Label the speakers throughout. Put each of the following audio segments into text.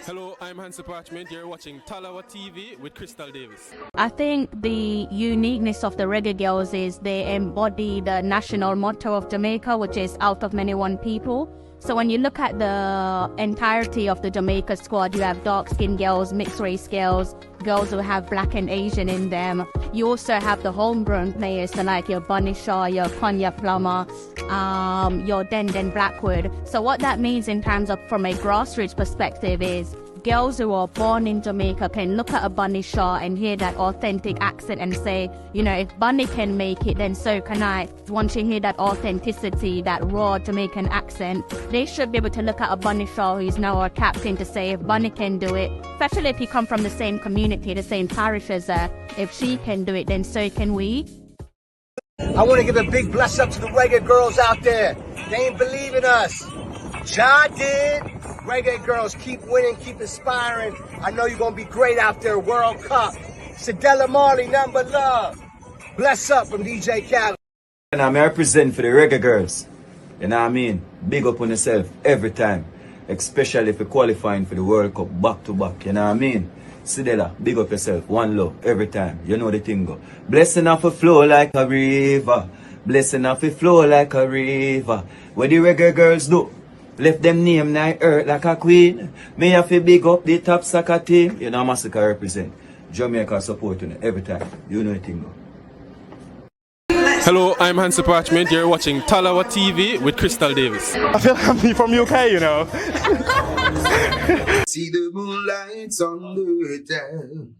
Speaker 1: Hello, I'm Hansi Parchment. You're watching Talawa TV with Crystal Davis.
Speaker 2: I think the uniqueness of the Reggae Girls is they embody the national motto of Jamaica, which is out of many one people. So when you look at the entirety of the Jamaica squad, you have dark-skinned girls, mixed-race girls, girls who have black and Asian in them. You also have the homegrown players, so like your Bunny Shaw, your Konya Plummer, your Denden Blackwood. So what that means in terms of from a grassroots perspective is girls who are born in Jamaica can look at a Bunny Shaw and hear that authentic accent and say, you know, if Bunny can make it, then so can I. Once you hear that authenticity, that raw Jamaican accent, they should be able to look at a Bunny Shaw who's now our captain to say, if Bunny can do it, especially if you come from the same community, the same parish as her, if she can do it, then so can we.
Speaker 3: I want to give a big bless up to the Reggae Girls out there. They ain't believing us. Ja did. Reggae Girls, keep winning, keep inspiring. I know you're going to be great out there. World Cup. Sadella Marley, nothing but love. Bless up from DJ Khaled.
Speaker 4: And I represent for the Reggae Girls. You know what I mean? Big up on yourself every time. Especially if you're qualifying for the World Cup back to back. You know what I mean? Sidela, big up yourself. One love every time. You know the thing go. Blessing off a flow like a river. Blessing off a flow like a river. What the Reggae Girls do? Left them name night earth like a queen. Me have to big up the top soccer team. You know Massacre represent. Jamaica support you every time. You know the thing go.
Speaker 1: Hello, I'm Hansi Parchment. You're watching Talawa TV with Crystal Davis.
Speaker 5: I feel like I'm from UK, you know.
Speaker 6: See the moonlights on the town.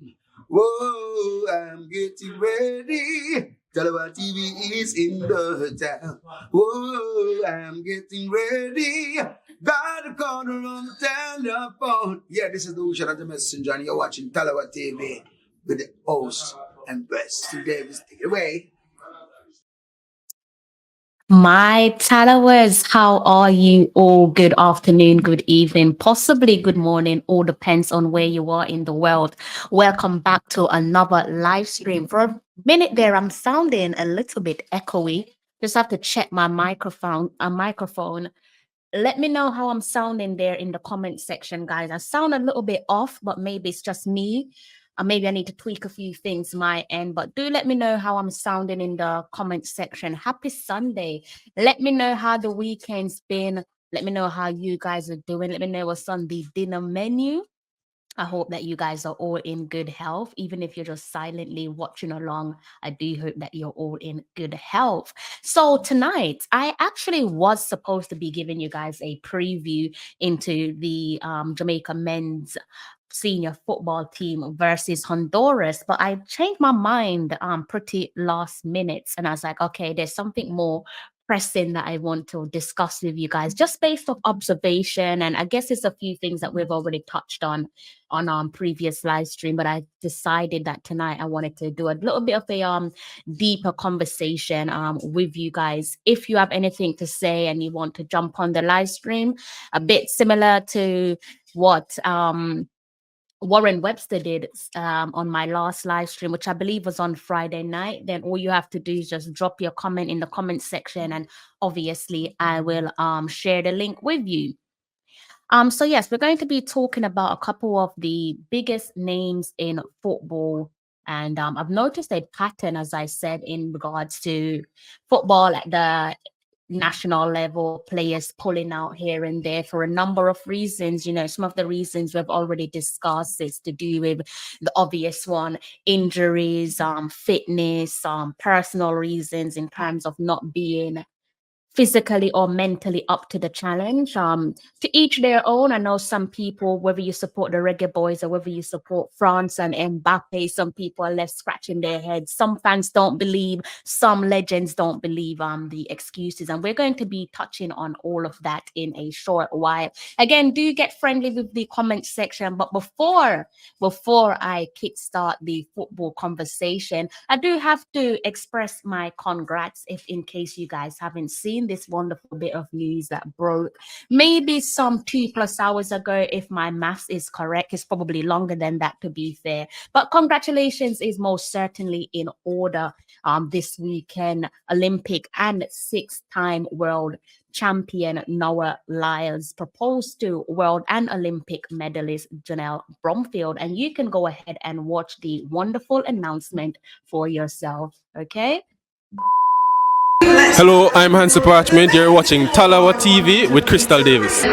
Speaker 6: Whoa, I'm getting ready. Talawa TV is in the town. Whoa, I'm getting ready. Got a corner on the telephone. Yeah, this is the Ocean of the Messenger, and you're watching Talawa TV with the host and best Davis. Take it away.
Speaker 7: My Talawers, how are you all? Good afternoon, good evening, possibly good morning, all depends on where you are in the world. Welcome back to another live stream. For a minute there, I'm sounding a little bit echoey. Just have to check my microphone. Let me know how I'm sounding there in the comment section, guys. I sound a little bit off, but maybe it's just me. Maybe I need to tweak a few things my end, but do let me know how I'm sounding in the comment section. Happy Sunday. Let me know how the weekend's been. Let me know how you guys are doing. Let me know what's on the dinner menu. I hope that you guys are all in good health. Even if you're just silently watching along, I do hope that you're all in good health. So tonight, I actually was supposed to be giving you guys a preview into the Jamaica men's senior football team versus Honduras, but I changed my mind pretty last minute, and I was like, okay, there's something more pressing that I want to discuss with you guys, just based off observation, and I guess it's a few things that we've already touched on previous live stream, but I decided that tonight I wanted to do a little bit of a deeper conversation with you guys. If you have anything to say and you want to jump on the live stream, a bit similar to what Warren Webster did on my last live stream, which I believe was on Friday night, then all you have to do is just drop your comment in the comment section, and obviously I will share the link with you. So yes, we're going to be talking about a couple of the biggest names in football. And I've noticed a pattern, as I said, in regards to football at the national level, players pulling out here and there for a number of reasons. You know, some of the reasons we've already discussed is to do with the obvious one: injuries, fitness, personal reasons in terms of not being physically or mentally up to the challenge. To each their own. I know some people, whether you support the Reggae Boys or whether you support France and Mbappé, some people are left scratching their heads. Some fans don't believe, some legends don't believe the excuses. And we're going to be touching on all of that in a short while. Again, do get friendly with the comment section. But before I kickstart the football conversation, I do have to express my congrats, if in case you guys haven't seen seen this wonderful bit of news that broke maybe some 2+ hours ago. If my maths is correct, it's probably longer than that, to be fair. But congratulations is most certainly in order. This weekend, Olympic and 6-time world champion Noah Lyles proposed to world and Olympic medalist Janelle Bromfield. And you can go ahead and watch the wonderful announcement for yourself. Okay.
Speaker 1: Hello, I'm Hansi Parchment. You're watching Talawa TV with Crystal Davis.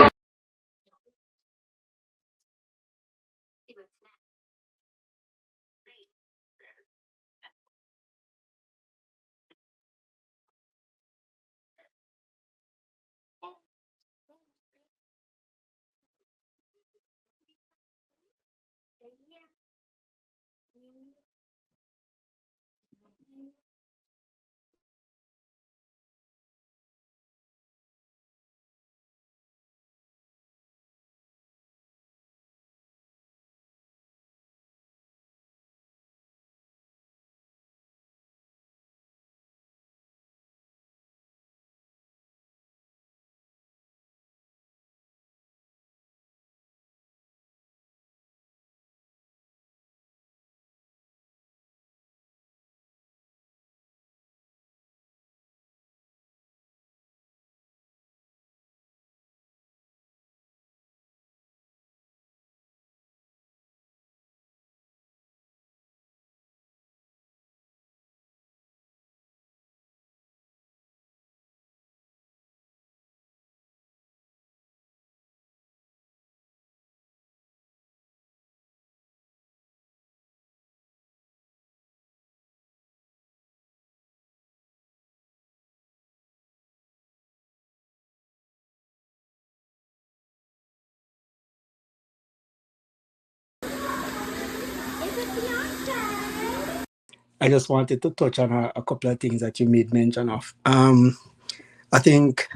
Speaker 8: I just wanted to touch on a couple of things that you made mention of. I think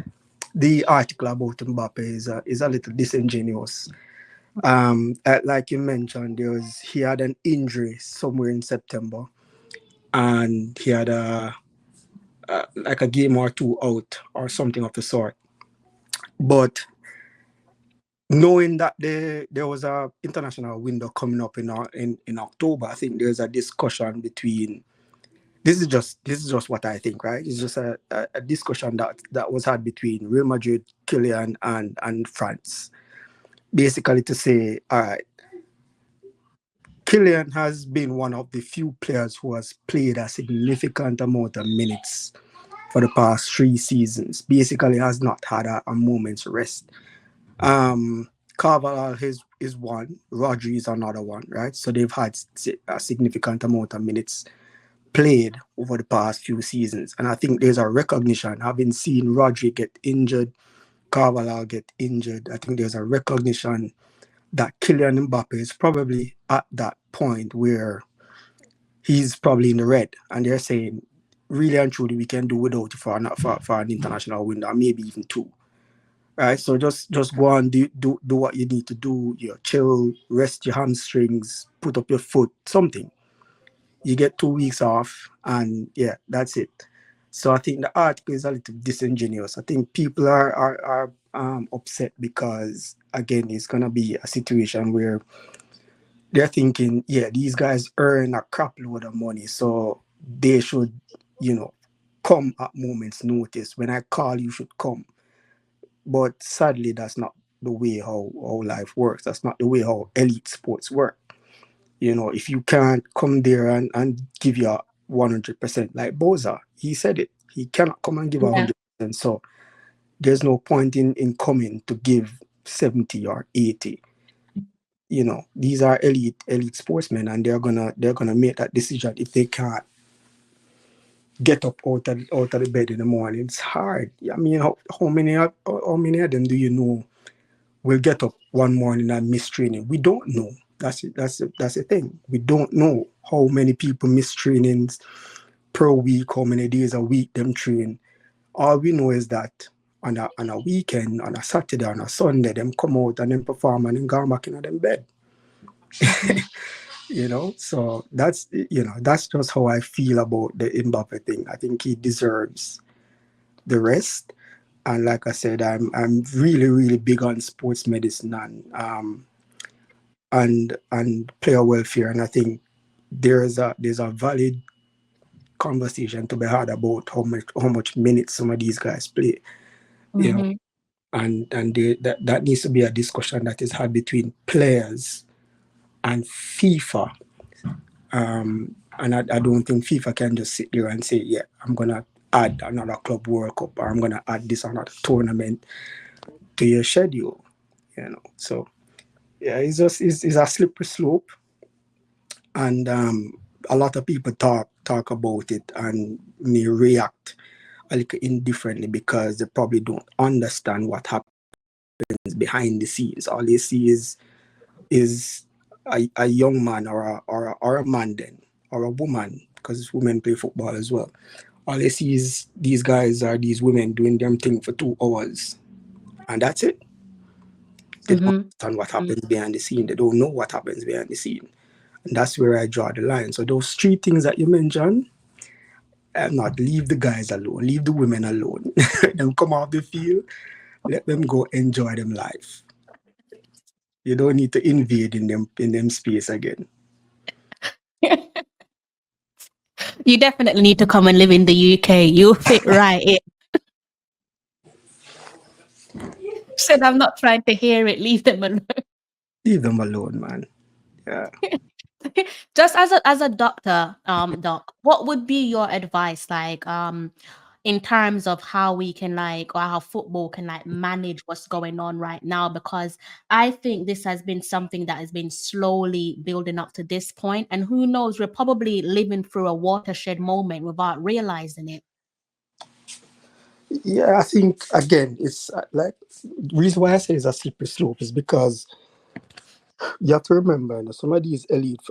Speaker 8: the article about Mbappe is a little disingenuous. Like you mentioned, he had an injury somewhere in September, and he had like a game or two out or something of the sort. But knowing that there was a international window coming up in October, I think there's a discussion between. This is just what I think, right? It's just a discussion that was had between Real Madrid, Kylian, and France, basically to say, all right, Kylian has been one of the few players who has played a significant amount of minutes for the past 3 seasons. Basically, has not had a moment's rest. Carvalho is one, Rodri is another one, right? So they've had a significant amount of minutes played over the past few seasons. And I think there's a recognition, having seen Rodri get injured, Carvalho get injured, I think there's a recognition that Kylian Mbappé is probably at that point where he's probably in the red. And they're saying, really and truly, we can do without you for an international window, maybe even 2. Right? So just go and do what you need to do. You chill, rest your hamstrings, put up your foot, something. You get 2 weeks off, and yeah, that's it. So I think the article is a little disingenuous. I think people are upset because, again, it's gonna be a situation where they're thinking, yeah, these guys earn a crap load of money, so they should, come at moment's notice. When I call, you should come. But sadly, that's not the way how life works. That's not the way how elite sports work. If you can't come there and give you 100%, like Boza, he said it. He cannot come and give 100%. So there's no point in coming to give 70 or 80. These are elite sportsmen, and they're gonna make that decision if they can't get up out of the bed in the morning. It's hard. I mean, how many of them do you know will get up one morning and miss training? We don't know. That's the thing. We don't know how many people miss trainings per week, how many days a week them train. All we know is that on a weekend, on a Saturday, on a Sunday, them come out and then perform and then go back in them bed. So that's just how I feel about the Mbappe thing. I think he deserves the rest. And like I said, I'm really really big on sports medicine and player welfare. And I think there's a valid conversation to be had about how much minutes some of these guys play. You know,
Speaker 7: Mhm.
Speaker 8: and that needs to be a discussion that is had between players and FIFA. And I don't think FIFA can just sit there and say, yeah, I'm gonna add another Club World Cup, or I'm gonna add this another tournament to your schedule. So yeah, it's a slippery slope, and a lot of people talk about it and may react a little indifferently because they probably don't understand what happens behind the scenes. All they see is a young man or a man then, or a woman, because women play football as well. All they see is these guys or these women doing their thing for 2 hours, and that's it. They don't
Speaker 7: Mhm.
Speaker 8: understand what happens behind the scene. They don't know what happens behind the scene. And that's where I draw the line. So those three things that you mentioned, not leave the guys alone, leave the women alone. Them come off the field, let them go enjoy them life. You don't need to invade in them space again.
Speaker 7: You definitely need to come and live in the UK. You fit right in. Said I'm not trying to hear it. Leave them alone.
Speaker 8: Leave them alone, man. Yeah.
Speaker 7: Just as a doctor, doc, what would be your advice, like, in terms of how we can like, or how football can like manage what's going on right now? Because I think this has been something that has been slowly building up to this point, and who knows, we're probably living through a watershed moment without realizing it.
Speaker 8: Yeah, I think again, it's like reason why I say it's a slippery slope is because you have to remember, some of these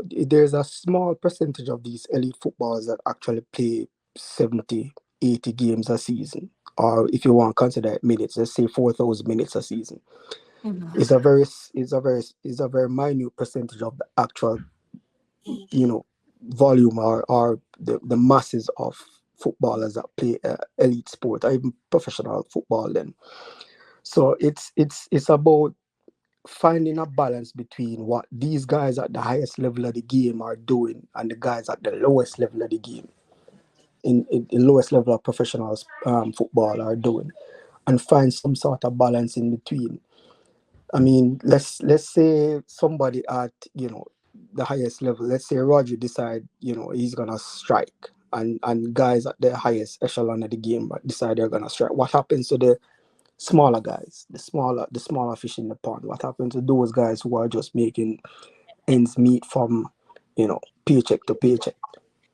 Speaker 8: there's a small percentage of these elite footballers that actually play 70, 80 games a season, or if you want to consider it minutes, let's say 4,000 minutes a season.
Speaker 7: Mhm.
Speaker 8: It's a very minute percentage of the actual, volume or the masses of footballers that play elite sport or even professional football. Then, so it's about finding a balance between what these guys at the highest level of the game are doing and the guys at the lowest level of the game, in lowest level of professional football are doing, and find some sort of balance in between. I mean, let's say somebody at the highest level, let's say Roger decide he's gonna strike, and guys at the highest echelon of the game decide they're gonna strike. What happens to the smaller guys, the smaller fish in the pond? What happens to those guys who are just making ends meet from paycheck to paycheck?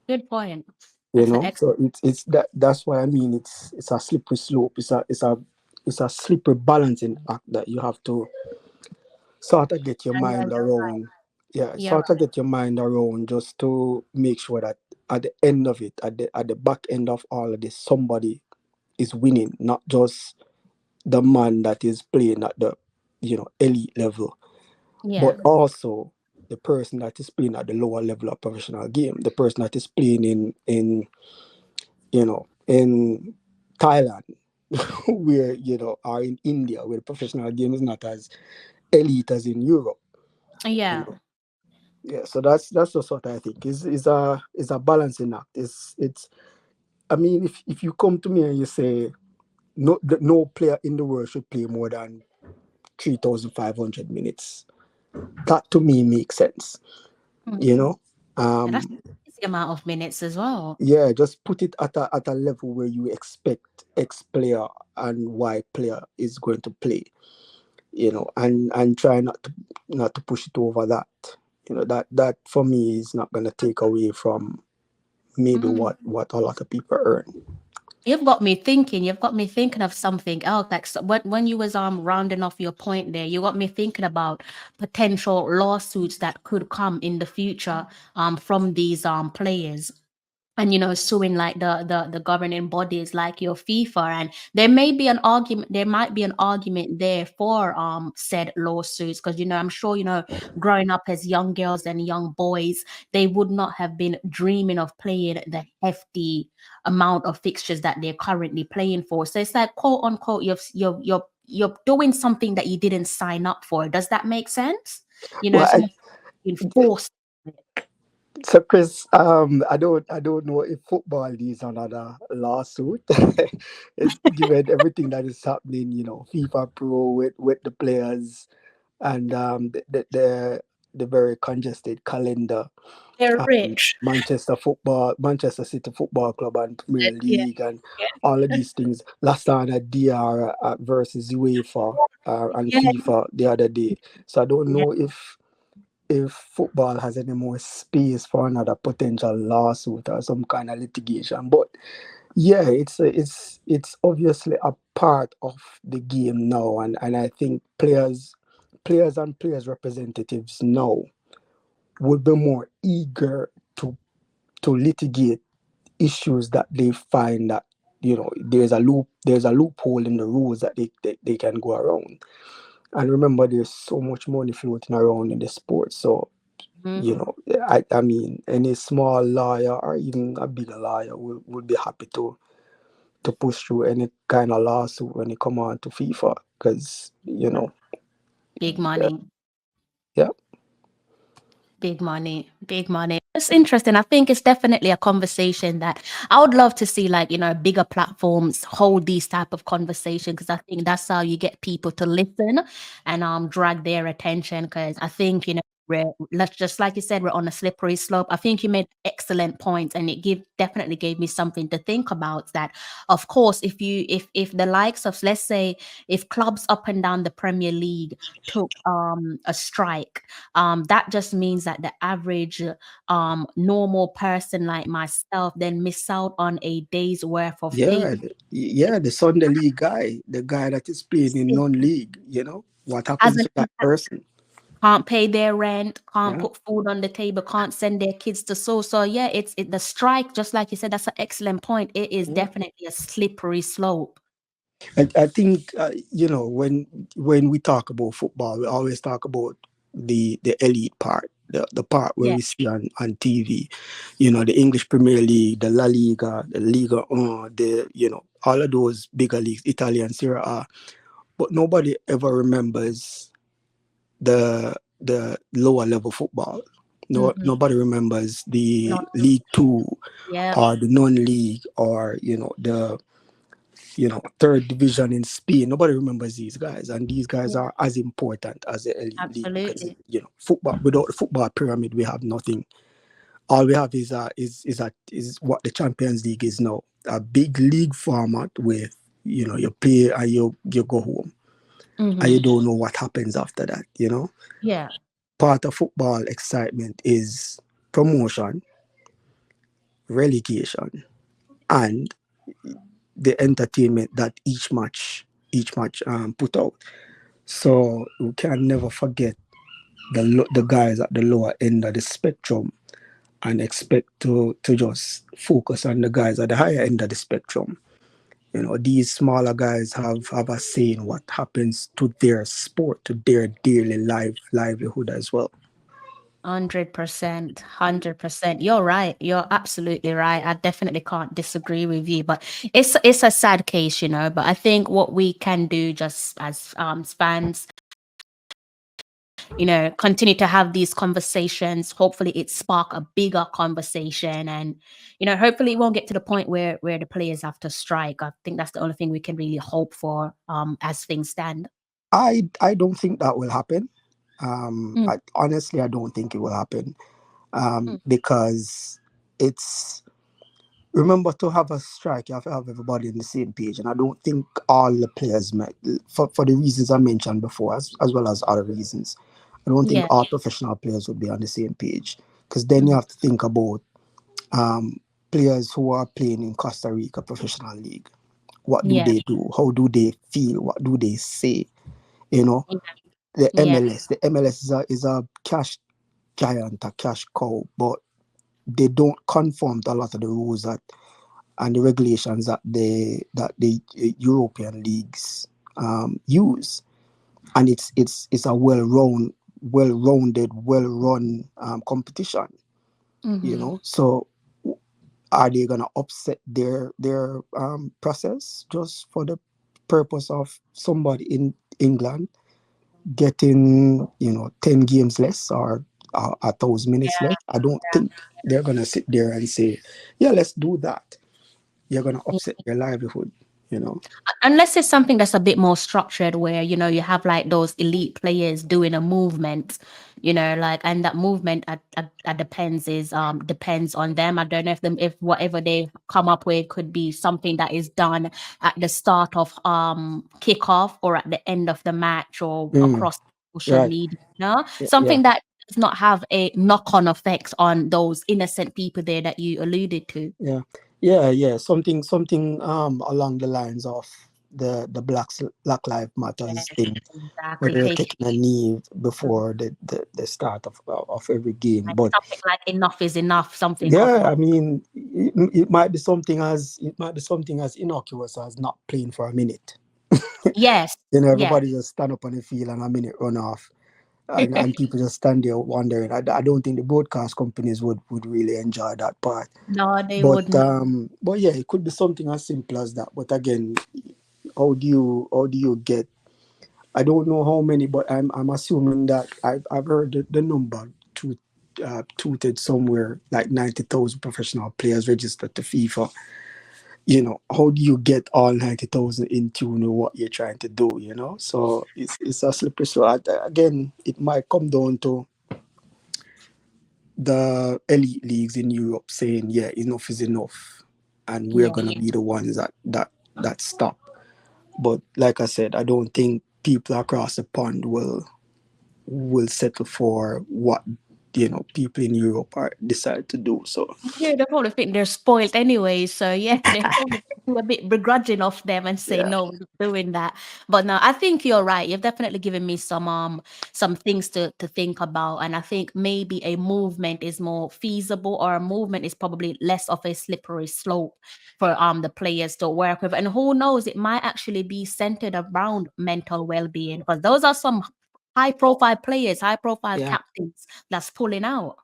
Speaker 7: Good point. That's an
Speaker 8: So that's why I mean it's a slippery slope. It's a slippery balancing act that you have to sort of get your
Speaker 7: and
Speaker 8: mind around. Yeah,
Speaker 7: you're
Speaker 8: sort of get your mind around just to make sure that at the end of it, at the back end of all of this, somebody is winning, not just the man that is playing at the elite level,
Speaker 7: yeah,
Speaker 8: but also the person that is playing at the lower level of professional game, the person that is playing in Thailand, where or in India, where the professional game is not as elite as in Europe. You
Speaker 7: yeah.
Speaker 8: know, yeah. So that's just what I think is a balancing act. It's. I mean, if you come to me and you say no player in the world should play more than 3,500 minutes, that to me makes sense. You
Speaker 7: Mhm.
Speaker 8: know,
Speaker 7: And that's
Speaker 8: um,
Speaker 7: the amount of minutes as well.
Speaker 8: yeah, just put it at a level where you expect X player and Y player is going to play. And try not to push it over that. That for me is not going to take away from maybe
Speaker 7: Mm.
Speaker 8: what a lot of people earn.
Speaker 7: You've got me thinking. You've got me thinking of something else. Like, so when you was rounding off your point there, you got me thinking about potential lawsuits that could come in the future from these players. and suing like the governing bodies like your FIFA, and there might be an argument there for said lawsuits, because I'm sure growing up as young girls and young boys, they would not have been dreaming of playing the hefty amount of fixtures that they're currently playing for. So it's like, quote unquote, you're doing something that you didn't sign up for. Does that make sense?
Speaker 8: Well,
Speaker 7: Someone being forced.
Speaker 8: so Chris, I don't know if football needs another lawsuit. It's given everything that is happening, FIFA Pro with the players, and the very congested calendar.
Speaker 7: They're rich.
Speaker 8: Manchester City Football Club and Premier
Speaker 7: Yeah.
Speaker 8: League and all of these things. Last time at DR versus UEFA and
Speaker 7: Yeah.
Speaker 8: FIFA the other day. So I don't
Speaker 7: Yeah.
Speaker 8: know if football has any more space for another potential lawsuit or some kind of litigation. But yeah, it's obviously a part of the game now, and I think players and players representatives now would be more eager to litigate issues that they find that there's a loophole in the rules that they can go around. And remember, there's so much money floating around in the sport. So
Speaker 7: Mhm.
Speaker 8: I mean, any small lawyer or even a bigger lawyer would be happy to push through any kind of lawsuit when it come on to FIFA, because
Speaker 7: Big money.
Speaker 8: yeah.
Speaker 7: Big money, big money. It's interesting. I think it's definitely a conversation that I would love to see, like, bigger platforms hold these type of conversation, because I think that's how you get people to listen and drag their attention. Because I think, let's just like you said, we're on a slippery slope. I think you made excellent points, and it definitely gave me something to think about. That, of course, if the likes of, let's say, if clubs up and down the Premier League took a strike, that just means that the average normal person like myself then miss out on a day's worth of pay.
Speaker 8: The Sunday League guy, the guy that is playing in non-league, what
Speaker 7: As
Speaker 8: happens
Speaker 7: an
Speaker 8: to that person?
Speaker 7: can't pay their rent, can't
Speaker 8: Yeah.
Speaker 7: put food on the table, can't send their kids to school. So yeah, the strike, just like you said, that's an excellent point. It is
Speaker 8: Yeah.
Speaker 7: definitely a slippery slope.
Speaker 8: I think when we talk about football, we always talk about the elite part, the part where
Speaker 7: Yeah.
Speaker 8: we see on TV, the English Premier League, the La Liga, the Liga 1, all of those bigger leagues, Italian Serie A, but nobody ever remembers the lower level football. No,
Speaker 7: Mhm.
Speaker 8: nobody remembers the
Speaker 7: Not
Speaker 8: League Two
Speaker 7: yeah.
Speaker 8: or the non-league, or the third division in Spain. Nobody remembers these guys, and these guys
Speaker 7: Yeah,
Speaker 8: are as important as the elite league, because
Speaker 7: absolutely.
Speaker 8: football, without the football pyramid, we have nothing. All we have is what the Champions League is now, a big league format with you play and you go home, and you
Speaker 7: Hmm.
Speaker 8: don't know what happens after that.
Speaker 7: Yeah.
Speaker 8: Part of football excitement is promotion, relegation, and the entertainment that each match put out. So we can never forget the guys at the lower end of the spectrum, and expect to just focus on the guys at the higher end of the spectrum. These smaller guys have a say in what happens to their sport, to their daily livelihood as well.
Speaker 7: 100%, 100%. You're right. You're absolutely right. I definitely can't disagree with you. But it's a sad case, But I think what we can do, just as fans, continue to have these conversations. Hopefully, it spark a bigger conversation, and hopefully, it won't get to the point where the players have to strike. I think that's the only thing we can really hope for, as things stand.
Speaker 8: I don't think that will happen.
Speaker 7: Mm,
Speaker 8: Honestly, I don't think it will happen,
Speaker 7: mm.
Speaker 8: because it's remember, to have a strike, you have to have everybody on the same page, and I don't think all the players might, for the reasons I mentioned before, as well as other reasons. I don't think
Speaker 7: Yeah.
Speaker 8: all professional players would be on the same page, because then you
Speaker 7: Mhm.
Speaker 8: have to think about um, players who are playing in Costa Rica Professional League. What do
Speaker 7: Yeah.
Speaker 8: they do? How do they feel? What do they say? You know,
Speaker 7: Yeah.
Speaker 8: the
Speaker 7: Yeah.
Speaker 8: MLS. The MLS is a cash giant, a cash cow, but they don't conform to a lot of the rules that and the regulations that the European leagues use, and it's a well-rounded, well-run competition. You know, so are they gonna upset their process just for the purpose of somebody in England getting 10 games less or 1,000 minutes less? I don't think they're gonna sit there and say, yeah, let's do that. You're gonna upset their livelihood, you know.
Speaker 7: Unless it's something that's a bit more structured where, you have like those elite players doing a movement, like, and that movement depends on them. I don't know if whatever they come up with could be something that is done at the start of kickoff or at the end of the match or across social
Speaker 8: Right.
Speaker 7: media,
Speaker 8: Yeah.
Speaker 7: something that does not have a knock-on effect on those innocent people there that you alluded to.
Speaker 8: Yeah. Something along the lines of the Black Lives Matters thing, where
Speaker 7: Exactly.
Speaker 8: they're
Speaker 7: Take
Speaker 8: taking a knee before the start of every game. But
Speaker 7: something like enough is enough. Something of
Speaker 8: yeah, I mean, it might be something as innocuous as not playing for a minute.
Speaker 7: yes, yes.
Speaker 8: Everybody just stand up on the field and a minute run off, and people just stand there wondering. I don't think the broadcast companies would really enjoy that part.
Speaker 7: No, they
Speaker 8: But
Speaker 7: wouldn't.
Speaker 8: but yeah, it could be something as simple as that. But again, how do you get? I don't know how many, but I'm assuming that I've heard the number tweeted somewhere like 90,000 professional players registered to FIFA. How do you get all 90,000 in tune with what you're trying to do? So it's a slippery slope. Again, it might come down to the elite leagues in Europe saying, yeah, enough is enough, and we're
Speaker 7: Yeah.
Speaker 8: gonna be the ones that stop. But like I said, I don't think people across the pond will settle for what people in Europe decide to do. So
Speaker 7: Yeah, they probably think they're spoiled anyway. So yeah, they probably feel a bit begrudging of them and say
Speaker 8: yeah,
Speaker 7: no, we're not doing that. But no, I think you're right. You've definitely given me some things to think about. And I think maybe a movement is more feasible, or a movement is probably less of a slippery slope for the players to work with. And who knows, it might actually be centered around mental well-being, because those are some high profile players, high profile
Speaker 8: yeah,
Speaker 7: captains that's pulling out.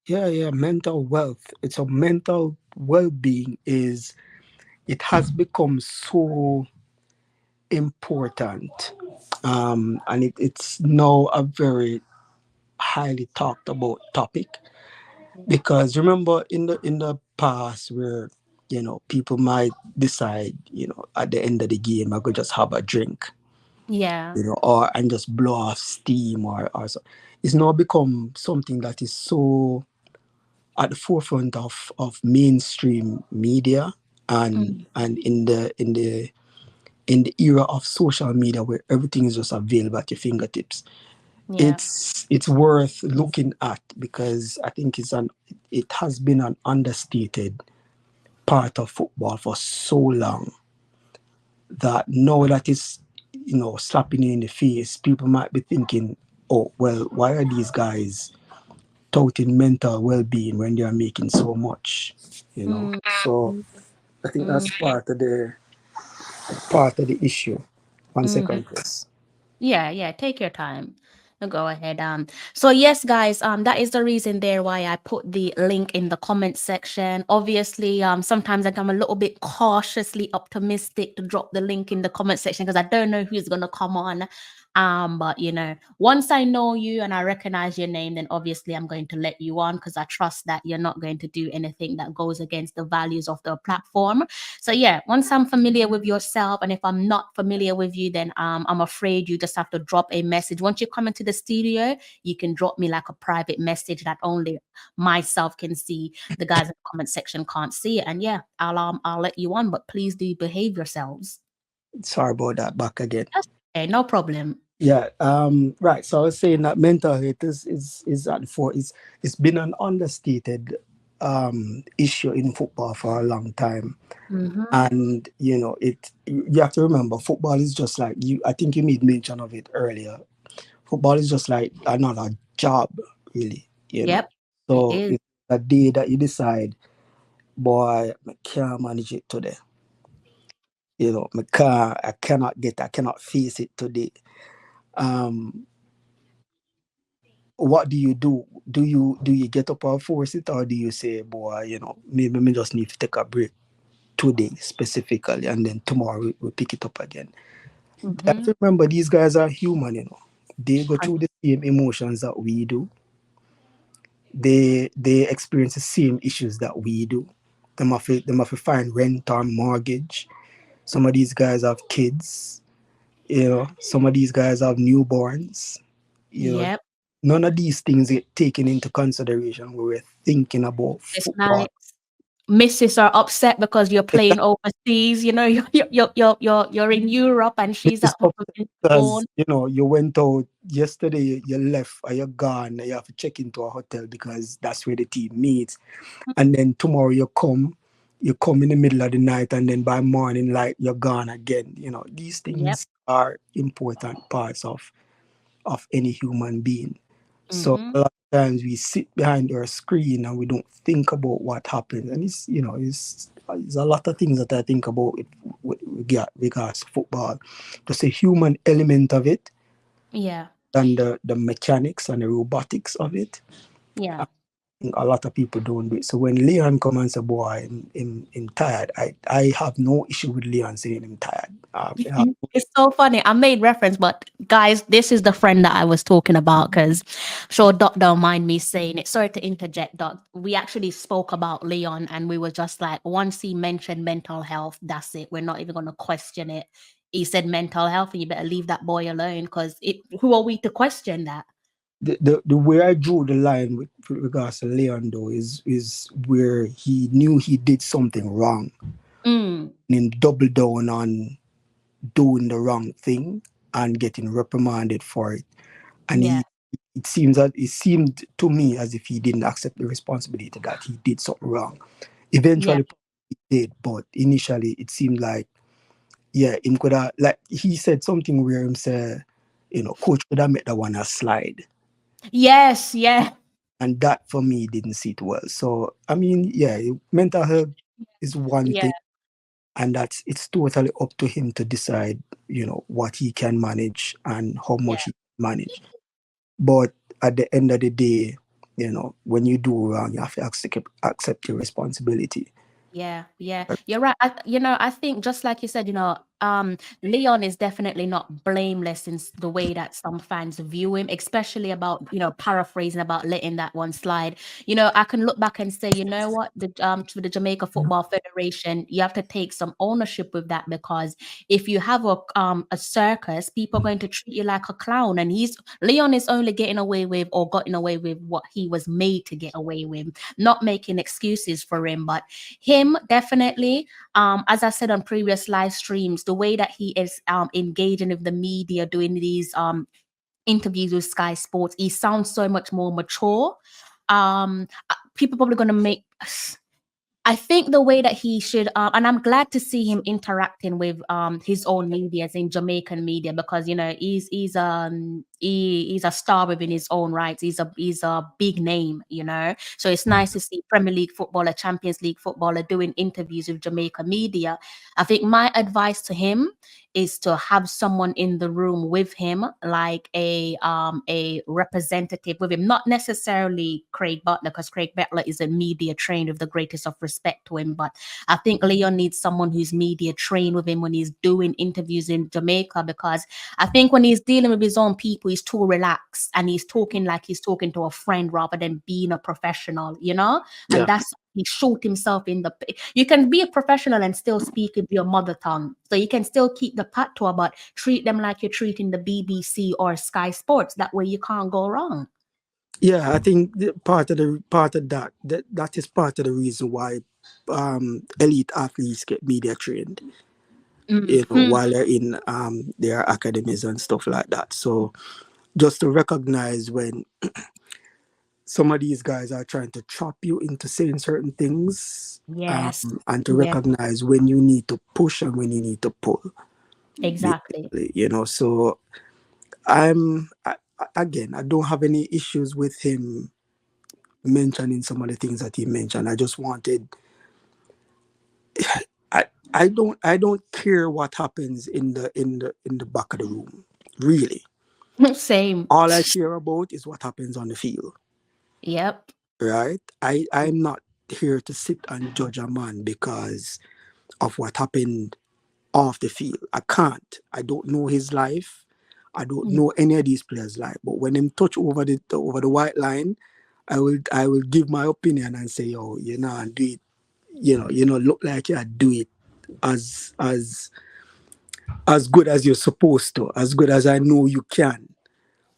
Speaker 8: yeah. Mental wealth. It's a mental well-being it has become so important, and it's now a very highly talked about topic, because remember in the past where people might decide at the end of the game I could just have a drink,
Speaker 7: Yeah.
Speaker 8: or and just blow off steam, or so. It's now become something that is so at the forefront of mainstream media, and
Speaker 7: Mm.
Speaker 8: and in the era of social media where everything is just available at your fingertips.
Speaker 7: Yeah.
Speaker 8: It's worth looking at, because I think it has been an understated part of football for so long, that now that is slapping you in the face, people might be thinking, oh well, why are these guys touting mental well-being when they are making so much.
Speaker 7: Mm,
Speaker 8: So
Speaker 7: mm,
Speaker 8: I think
Speaker 7: mm,
Speaker 8: that's part of the issue. One
Speaker 7: mhm.
Speaker 8: second, please.
Speaker 7: Yeah, take your time. Go ahead. So yes, guys, that is the reason there why I put the link in the comment section. Obviously, sometimes I'm a little bit cautiously optimistic to drop the link in the comment section because I don't know who's gonna come on. But once I know you and I recognize your name, then obviously I'm going to let you on, because I trust that you're not going to do anything that goes against the values of the platform. So yeah, once I'm familiar with yourself, and if I'm not familiar with you, then I'm afraid you just have to drop a message. Once you come into the studio, you can drop me like a private message that only myself can see. The guys in the comment section can't see it. And yeah, I'll let you on, but please do behave yourselves.
Speaker 8: Sorry about that. Back again.
Speaker 7: That's okay, no problem.
Speaker 8: Yeah. Right. So I was saying that mental health is at the fore. It's been an understated issue in football for a long time.
Speaker 7: Mm-hmm.
Speaker 8: And you have to remember, football is just like you. I think you made mention of it earlier. Football is just like another job, really.
Speaker 7: Yep, it
Speaker 8: So
Speaker 7: is.
Speaker 8: a day that you decide, boy, I can't manage it today. You know, I cannot face it today. Um, what do you do? Do you get up and force it, or do you say, boy, maybe me just need to take a break today specifically, and then tomorrow we pick it up again? I have
Speaker 7: Mm-hmm.
Speaker 8: to remember these guys are human, They go through the same emotions that we do. They experience the same issues that we do. Them have to find rent or mortgage. Some of these guys have kids. Some of these guys have newborns. You know,
Speaker 7: Yep.
Speaker 8: none of these things get taken into consideration when we're thinking about
Speaker 7: It's
Speaker 8: football.
Speaker 7: like missus are upset because you're playing overseas. You're in Europe and she's
Speaker 8: It's
Speaker 7: at home
Speaker 8: up
Speaker 7: in
Speaker 8: because
Speaker 7: phone.
Speaker 8: you went out yesterday, you left, or you're gone, and you have to check into a hotel because that's where the team meets. And then tomorrow you come in the middle of the night, and then by morning light you're gone again. These
Speaker 7: Yep.
Speaker 8: things are important parts of any human being. So
Speaker 7: Mm-hmm.
Speaker 8: a lot of times we sit behind our screen and we don't think about what happens. And it's a lot of things that I think about with regards to football. Just a human element of it,
Speaker 7: Yeah.
Speaker 8: and the mechanics and the robotics of it.
Speaker 7: Yeah.
Speaker 8: A lot of people don't do it. So when Leon come and say, boy, I'm tired, I have no issue with Leon saying I'm tired.
Speaker 7: It's so funny. I made reference, but guys, this is the friend that I was talking about because sure Doc don't mind me saying it. Sorry to interject, Doc. We actually spoke about Leon and we were just like, once he mentioned mental health, that's it. We're not even gonna question it. He said mental health, and you better leave that boy alone because who are we to question that?
Speaker 8: the way I drew the line with regards to Leon though is where he knew he did something wrong
Speaker 7: Mm,
Speaker 8: and then double down on doing the wrong thing and getting reprimanded for it. And
Speaker 7: yeah,
Speaker 8: it seemed to me as if he didn't accept the responsibility that he did something wrong.
Speaker 7: yeah,
Speaker 8: Eventually he did, but initially it seemed like, yeah, him could have, like he said something where him say, coach could have made that one a slide.
Speaker 7: yes, yeah,
Speaker 8: And that for me didn't sit well. So I mean, yeah, mental health is one
Speaker 7: yeah,
Speaker 8: thing, and it's totally up to him to decide, what he can manage and how
Speaker 7: yeah.
Speaker 8: much he can manage. But at the end of the day, when you do wrong, you have to accept your responsibility.
Speaker 7: Yeah, yeah, you're right. I think just like you said, Leon is definitely not blameless in the way that some fans view him, especially about, paraphrasing about letting that one slide. I can look back and say, you know what, to the Jamaica Football Federation, you have to take some ownership with that because if you have a circus, people are going to treat you like a clown, and Leon is only getting away with or gotten away with what he was made to get away with, not making excuses for him, but him definitely, as I said on previous live streams, the way that he is engaging with the media, doing these interviews with Sky Sports, he sounds so much more mature. People probably going to make I think the way that he should, and I'm glad to see him interacting with his own media, as in Jamaican media, because he's a star within his own rights. He's a big name, So it's nice to see Premier League footballer, Champions League footballer doing interviews with Jamaica media. I think my advice to him is to have someone in the room with him, like a representative with him, not necessarily Craig Butler, because Craig Butler is a media trained with the greatest of respect to him. But I think Leon needs someone who's media trained with him when he's doing interviews in Jamaica, because I think when he's dealing with his own people, he's too relaxed and he's talking like he's talking to a friend rather than being a professional. And
Speaker 8: Yeah.
Speaker 7: that's he shot himself in the. You can be a professional and still speak with your mother tongue, so you can still keep the patois, but treat them like you're treating the BBC or Sky Sports. That way, you can't go wrong.
Speaker 8: Yeah, I think part of that is part of the reason why elite athletes get media trained,
Speaker 7: Mhm.
Speaker 8: while they're in their academies and stuff like that. So just to recognize when some of these guys are trying to trap you into saying certain things,
Speaker 7: Yes.
Speaker 8: and to
Speaker 7: Yeah.
Speaker 8: recognize when you need to push and when you need to pull,
Speaker 7: Exactly.
Speaker 8: basically. So again, I don't have any issues with him mentioning some of the things that he mentioned. I just wanted. I don't care what happens in the back of the room. Really,
Speaker 7: Same.
Speaker 8: all I care about is what happens on the field.
Speaker 7: Yep.
Speaker 8: Right? I'm not here to sit and judge a man because of what happened off the field. I can't. I don't know his life. I don't know any of these players' life. But when them touch over the white line, I will give my opinion and say, oh, and do it. Look like you do it as good as you're supposed to, as good as I know you can.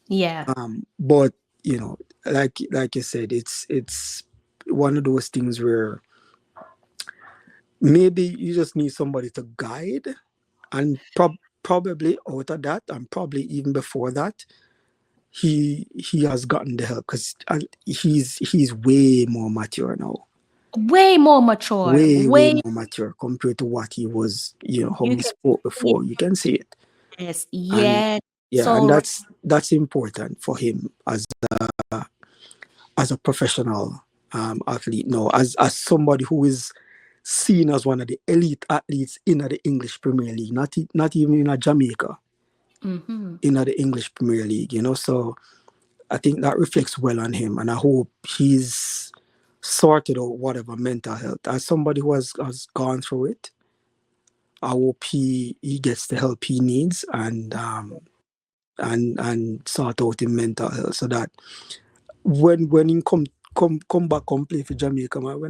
Speaker 7: Yeah.
Speaker 8: But you know, like you said, it's one of those things where maybe you just need somebody to guide, and probably out of that, and probably even before that, he has gotten the help because he's way more mature now,
Speaker 7: Way more mature.
Speaker 8: way
Speaker 7: Way
Speaker 8: more mature compared to what he was. How
Speaker 7: you
Speaker 8: he
Speaker 7: can
Speaker 8: spoke
Speaker 7: see
Speaker 8: before. You can see it,
Speaker 7: yes,
Speaker 8: and
Speaker 7: yeah.
Speaker 8: yeah, and
Speaker 7: So
Speaker 8: that's important for him as a professional athlete now, as somebody who is seen as one of the elite athletes in the English Premier League, not even in a Jamaica,
Speaker 7: mhm.
Speaker 8: in the English Premier League. So I think that reflects well on him, and I hope he's sorted out whatever mental health. As somebody who has gone through it, I hope he gets the help he needs and sort out his mental health so that when he come back and play for Jamaica, man,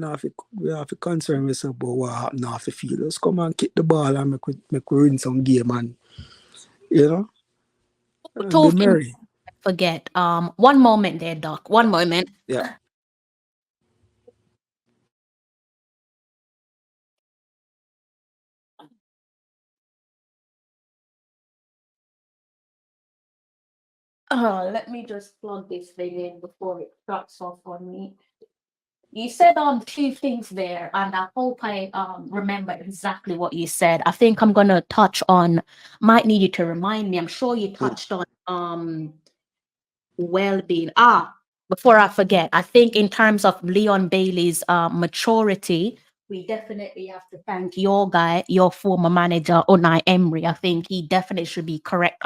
Speaker 8: we have to concern myself about what happened off the field. Just come and kick the ball and make we win some game you know and be
Speaker 7: Talking
Speaker 8: merry.
Speaker 7: forget. One moment there, Doc. One moment.
Speaker 8: Yeah.
Speaker 7: Let me just plug this thing in before it drops off on me. You said two things there, and I hope I remember exactly what you said. I think I'm gonna touch on. Might need you to remind me. I'm sure you
Speaker 8: Mm.
Speaker 7: touched on well-being. Before I forget, I think in terms of Leon Bailey's maturity, we definitely have to thank your guy, your former manager, Unai Emery. I think he definitely should be correct.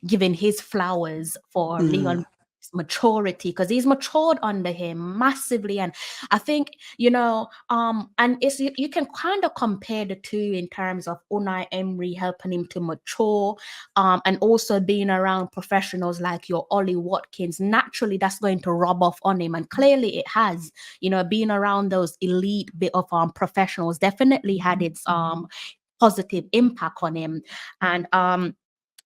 Speaker 7: Giving his flowers for
Speaker 8: Mm.
Speaker 7: Leon maturity because he's matured under him massively, and I think and you can kind of compare the two in terms of Unai Emery helping him to mature, and also being around professionals like your Ollie Watkins. Naturally, that's going to rub off on him, and clearly it has. Being around those elite bit of professionals definitely had its positive impact on him, and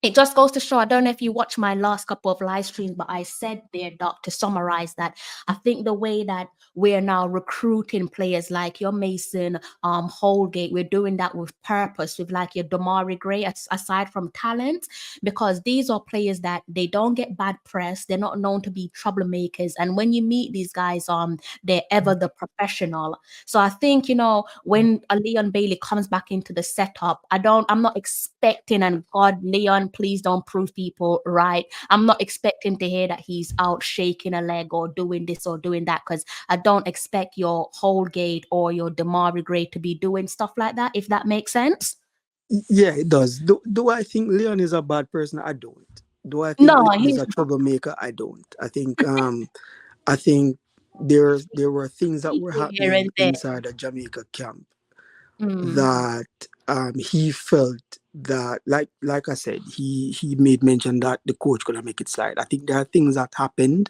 Speaker 7: it just goes to show. I don't know if you watch my last couple of live streams, but I said there, Doc, to summarize that I think the way that we're now recruiting players like your Mason, Holgate, we're doing that with purpose, with like your Damari Gray, aside from talent, because these are players that they don't get bad press. They're not known to be troublemakers, and when you meet these guys, they're ever the professional. So I think when a Leon Bailey comes back into the setup, I'm not expecting, and God, Leon, please don't prove people right. I'm not expecting to hear that he's out shaking a leg or doing this or doing that, because I don't expect your Holgate or your Damari Gray to be doing stuff like that, if that makes sense.
Speaker 8: Yeah, it does. Do I think Leon is a bad person? I don't. Do I think
Speaker 7: No,
Speaker 8: Leon is
Speaker 7: he's
Speaker 8: a troublemaker? I don't. I think there were things that were
Speaker 7: people here
Speaker 8: happening
Speaker 7: and there.
Speaker 8: inside the Jamaica camp
Speaker 7: Mm,
Speaker 8: that he felt that, like I said, he made mention that the coach could not make it slide. I think there are things that happened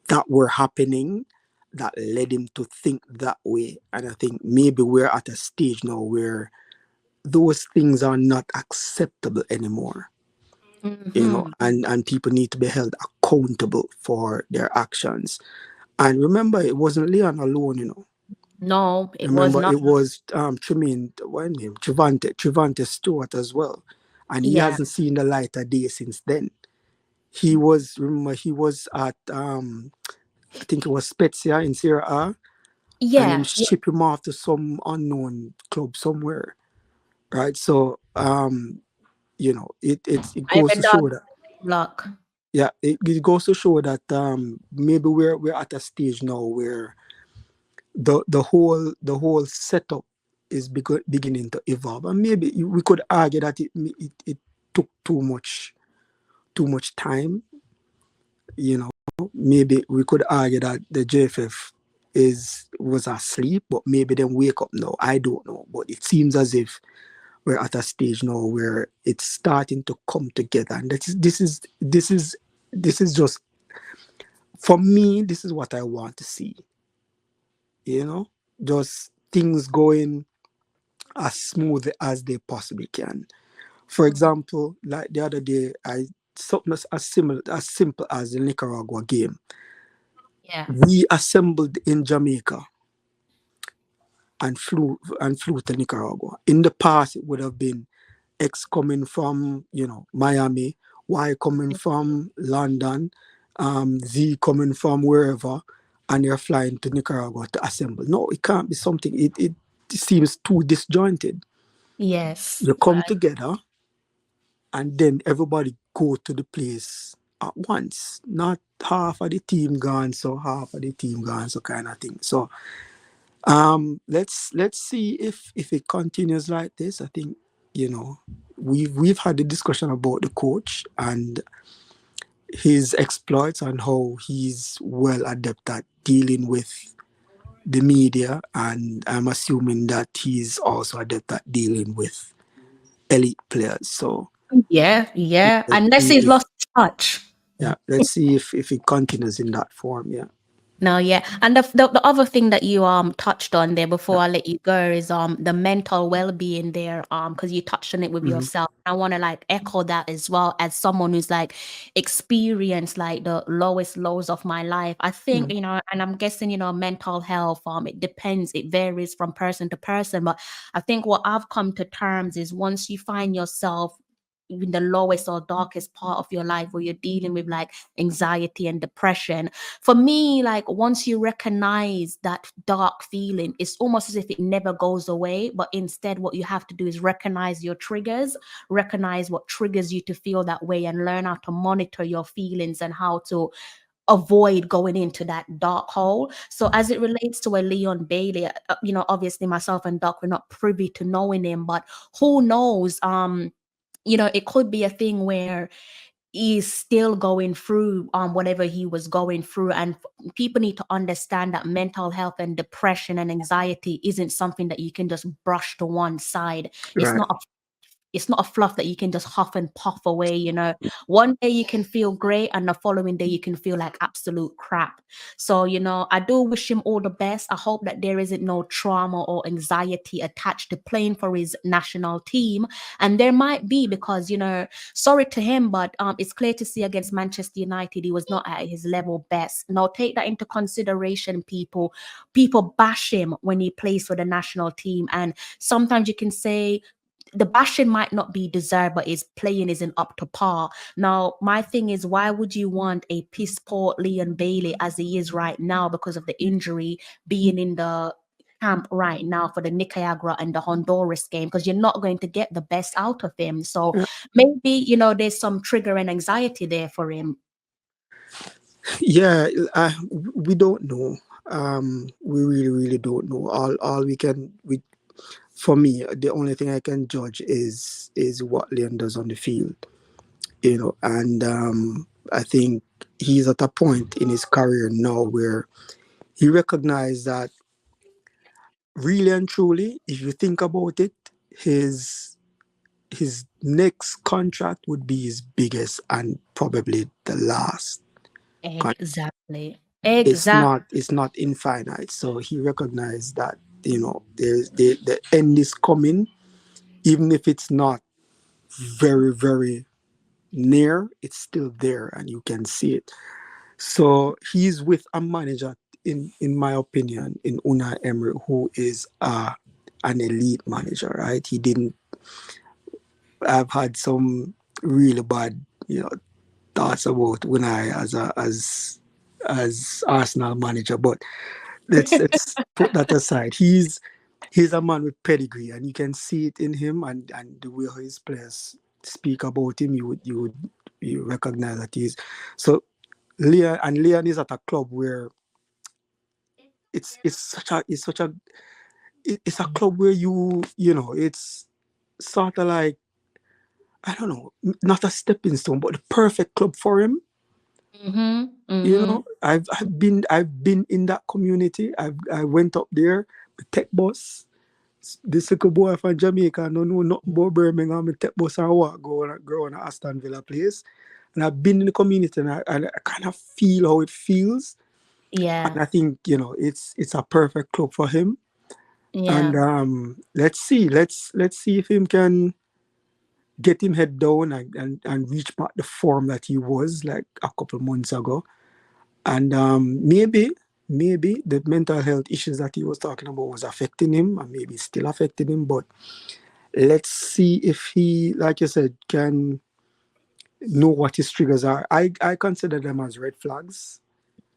Speaker 8: that were happening that led him to think that way. And I think maybe we're at a stage now where those things are not acceptable anymore.
Speaker 7: mhm.
Speaker 8: And people need to be held accountable for their actions. And remember, it wasn't Leon alone.
Speaker 7: No, it was
Speaker 8: Remember,
Speaker 7: not.
Speaker 8: it was Tremaine, what name? Trevante Stewart as well. And he
Speaker 7: Yeah,
Speaker 8: hasn't seen the light of day since then. He was at I think it was Spezia in Serie A, and then
Speaker 7: yeah, yeah.
Speaker 8: ship him off to some unknown club somewhere. Right. So it
Speaker 7: I
Speaker 8: goes
Speaker 7: read
Speaker 8: to
Speaker 7: that
Speaker 8: show that
Speaker 7: luck.
Speaker 8: yeah, it goes to show that maybe we're at a stage now where the whole setup is beginning to evolve, and maybe we could argue that it took too much time. You know, maybe we could argue that the JFF was asleep, but maybe then wake up now. I don't know, but it seems as if we're at a stage now where it's starting to come together, and this is just, for me, this is what I want to see. You know, just things going as smooth as they possibly can. For example, like the other day, I something as simple as the Nicaragua game.
Speaker 7: Yeah.
Speaker 8: We assembled in Jamaica and flew to Nicaragua. In the past, it would have been X coming from Miami, Y coming from London, Z coming from wherever, and you're flying to Nicaragua to assemble. No, it can't be something. It seems too disjointed.
Speaker 7: Yes.
Speaker 8: You come together, and then everybody go to the place at once. Not half of the team gone, so half of the team gone, so kind of thing. So let's see if it continues like this. I think we've had a discussion about the coach and his exploits and how he's well adept at dealing with the media, and I'm assuming that he's also adept at dealing with elite players. So
Speaker 7: Yeah, yeah.
Speaker 8: let's
Speaker 7: Unless
Speaker 8: see
Speaker 7: he's
Speaker 8: if
Speaker 7: lost touch.
Speaker 8: let's see if it continues in that form. Yeah.
Speaker 7: No, yeah. And the other thing that you touched on there before I let you go is the mental well-being there, because you touched on it with
Speaker 8: Mhm.
Speaker 7: yourself. I want to like echo that as well, as someone who's like experienced like the lowest lows of my life. I think, and I'm guessing, mental health, it depends, it varies from person to person, but I think what I've come to terms is once you find yourself in the lowest or darkest part of your life where you're dealing with like anxiety and depression, for me, like once you recognize that dark feeling, it's almost as if it never goes away. But instead, what you have to do is recognize your triggers, recognize what triggers you to feel that way, and learn how to monitor your feelings and how to avoid going into that dark hole. So as it relates to a Leon Bailey, obviously myself and Doc, we're not privy to knowing him, but who knows? It could be a thing where he's still going through whatever he was going through, and people need to understand that mental health and depression and anxiety isn't something that you can just brush to one side. it's
Speaker 8: Right.
Speaker 7: not a it's not a fluff that you can just huff and puff away. One day you can feel great and the following day you can feel like absolute crap. So I do wish him all the best. I hope that there isn't no trauma or anxiety attached to playing for his national team, and there might be, because sorry to him, but it's clear to see against Manchester United he was not at his level best. Now take that into consideration, people bash him when he plays for the national team, and sometimes you can say the bashing might not be deserved, but his playing isn't up to par. Now, my thing is, why would you want a piss poor Leon Bailey as he is right now because of the injury, being in the camp right now for the Nicaragua and the Honduras game? Because you're not going to get the best out of him. So maybe, there's some trigger and anxiety there for him.
Speaker 8: Yeah, we don't know. We really, really don't know. All for me, the only thing I can judge is what Leon does on the field. And I think he's at a point in his career now where he recognized that really and truly, if you think about it, his next contract would be his biggest and probably the last.
Speaker 7: Exactly.
Speaker 8: It's not infinite. So he recognized that there's the end is coming, even if it's not very, very near, it's still there and you can see it. So he's with a manager, in my opinion, in Unai Emery, who is an elite manager, right? He didn't. I've had some really bad, thoughts about Unai as Arsenal manager, but let's put that aside. He's a man with pedigree, and you can see it in him, and the way his players speak about him. You would you recognize that he's so Leon is at a club where it's a club where you know it's sort of like I don't know, not a stepping stone, but the perfect club for him.
Speaker 7: Mm-hmm.
Speaker 8: You
Speaker 7: Mm-hmm.
Speaker 8: know, I've been in that community. I went up there with tech bus. This little boy from Jamaica, no know nothing about Birmingham. Me tech bus and walk go on Aston Villa place. And I've been in the community and I kind of feel how it feels.
Speaker 7: Yeah.
Speaker 8: And I think, you know, it's a perfect club for him. And
Speaker 7: Yeah.
Speaker 8: let's see. Let's see if him can get him head down and reach back the form that he was like a couple months ago. And maybe the mental health issues that he was talking about was affecting him and maybe still affecting him. But let's see if he, like you said, can know what his triggers are. I consider them as red flags.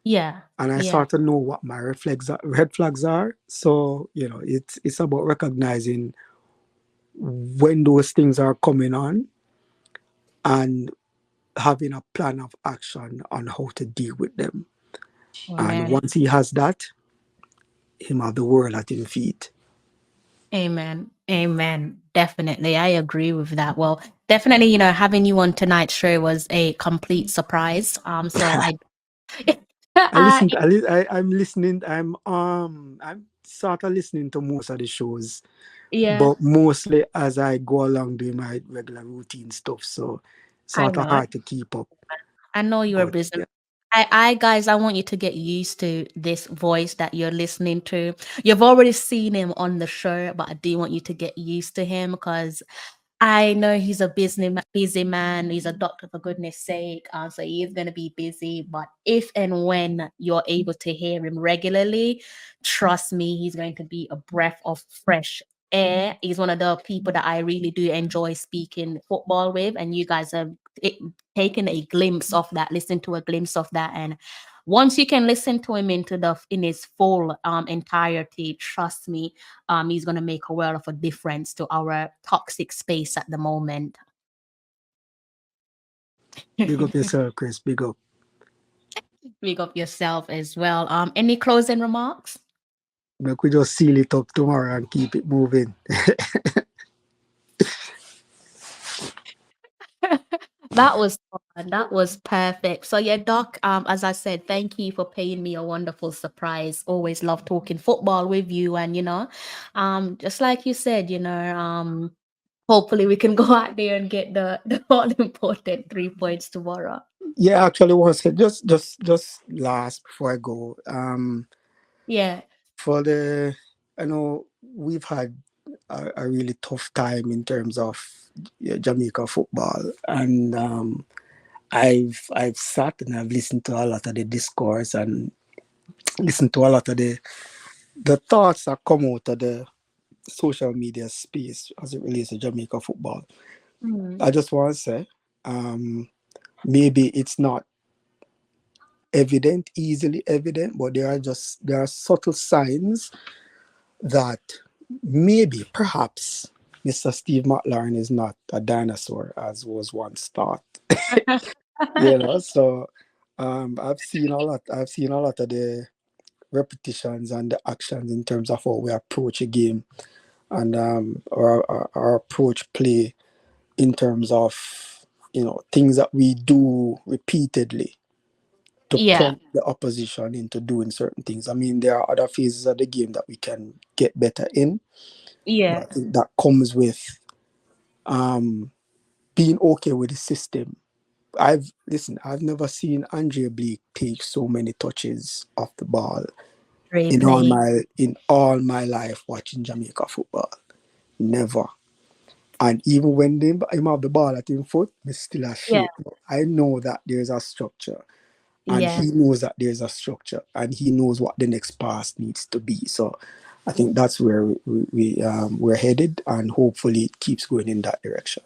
Speaker 7: Yeah.
Speaker 8: And I
Speaker 7: Yeah.
Speaker 8: start to know what my red flags are. So, you know, it's about recognizing when those things are coming on and having a plan of action on how to deal with them. And
Speaker 7: Amen.
Speaker 8: once he has that, him have the world at his feet.
Speaker 7: Amen. Amen. Definitely. I agree with that. Well, definitely, having you on tonight's show was a complete surprise. So I
Speaker 8: I
Speaker 7: uh,
Speaker 8: listen. I'm listening. I'm sort of listening to most of the shows,
Speaker 7: yeah,
Speaker 8: but mostly as I go along doing my regular routine stuff. So
Speaker 7: I
Speaker 8: sort of
Speaker 7: know.
Speaker 8: hard to keep up.
Speaker 7: I know you're
Speaker 8: But
Speaker 7: busy.
Speaker 8: yeah,
Speaker 7: Guys, I want you to get used to this voice that you're listening to. You've already seen him on the show, but I do want you to get used to him because I know he's a busy man. He's a doctor, for goodness sake. So he is going to be busy. But if and when you're able to hear him regularly, trust me, he's going to be a breath of fresh air. He's one of the people that I really do enjoy speaking football with. And you guys have taken a glimpse of that, listened to a glimpse of that. And once you can listen to him in his full entirety, trust me, he's going to make a world of a difference to our toxic space at the moment.
Speaker 8: big up yourself, Chris. Big up.
Speaker 7: Big up yourself as well. Any closing remarks?
Speaker 8: But we just seal it up tomorrow and keep it moving.
Speaker 7: That was fun. That was perfect. So yeah, Doc, as I said, thank you for paying me a wonderful surprise. Always love talking football with you. And just like you said, hopefully we can go out there and get the all important 3 points tomorrow.
Speaker 8: Yeah, actually, want to say just last before I go.
Speaker 7: Yeah.
Speaker 8: For the I know we've had a really tough time in terms of Jamaica football, and I've sat and I've listened to a lot of the discourse and listened to a lot of the thoughts that come out of the social media space as it relates to Jamaica football.
Speaker 7: Mm.
Speaker 8: I just want to say, maybe it's not easily evident, but there are subtle signs that maybe perhaps Mr. Steve McLaren is not a dinosaur as was once thought. So I've seen a lot of the repetitions and the actions in terms of how we approach a game and our approach play in terms of things that we do repeatedly to
Speaker 7: Yeah.
Speaker 8: prompt the opposition into doing certain things. I mean, there are other phases of the game that we can get better in, but
Speaker 7: Yeah.
Speaker 8: I think that comes with um, being okay with the system. I've never seen Andre Bleak take so many touches off the ball
Speaker 7: Great play.
Speaker 8: in all my life watching Jamaica football. Never. And even when him have the ball at him foot, me still a
Speaker 7: Yeah.
Speaker 8: shake. I know that there's a structure. And
Speaker 7: Yeah.
Speaker 8: he knows that there's a structure and he knows what the next pass needs to be. So I think that's where we're headed, and hopefully it keeps going in that direction.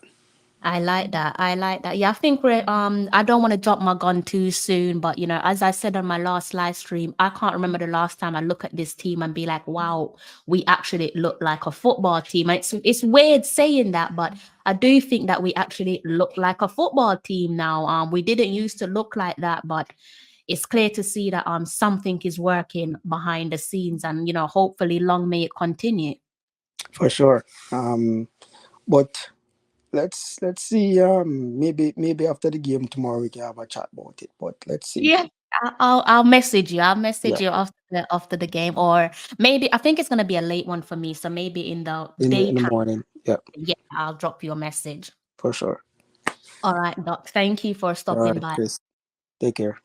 Speaker 7: I like that. I like that. Yeah, I think we're I don't want to drop my gun too soon, but you know, as I said on my last live stream, I can't remember the last time I look at this team and be like, wow, we actually look like a football team. It's weird saying that, but I do think that we actually look like a football team now. We didn't used to look like that, but it's clear to see that something is working behind the scenes, and you know, hopefully long may it continue.
Speaker 8: For sure. But let's see. Maybe after the game tomorrow we can have a chat about it. But let's see.
Speaker 7: Yeah, I'll message you. I'll message
Speaker 8: Yeah,
Speaker 7: you after the game, or maybe I think it's gonna be a late one for me. So maybe in the
Speaker 8: in the
Speaker 7: daytime,
Speaker 8: morning. Yeah,
Speaker 7: yeah, I'll drop you a message.
Speaker 8: for sure.
Speaker 7: All right, Doc. Thank you for
Speaker 8: All
Speaker 7: stopping
Speaker 8: right,
Speaker 7: by.
Speaker 8: Chris. Take care.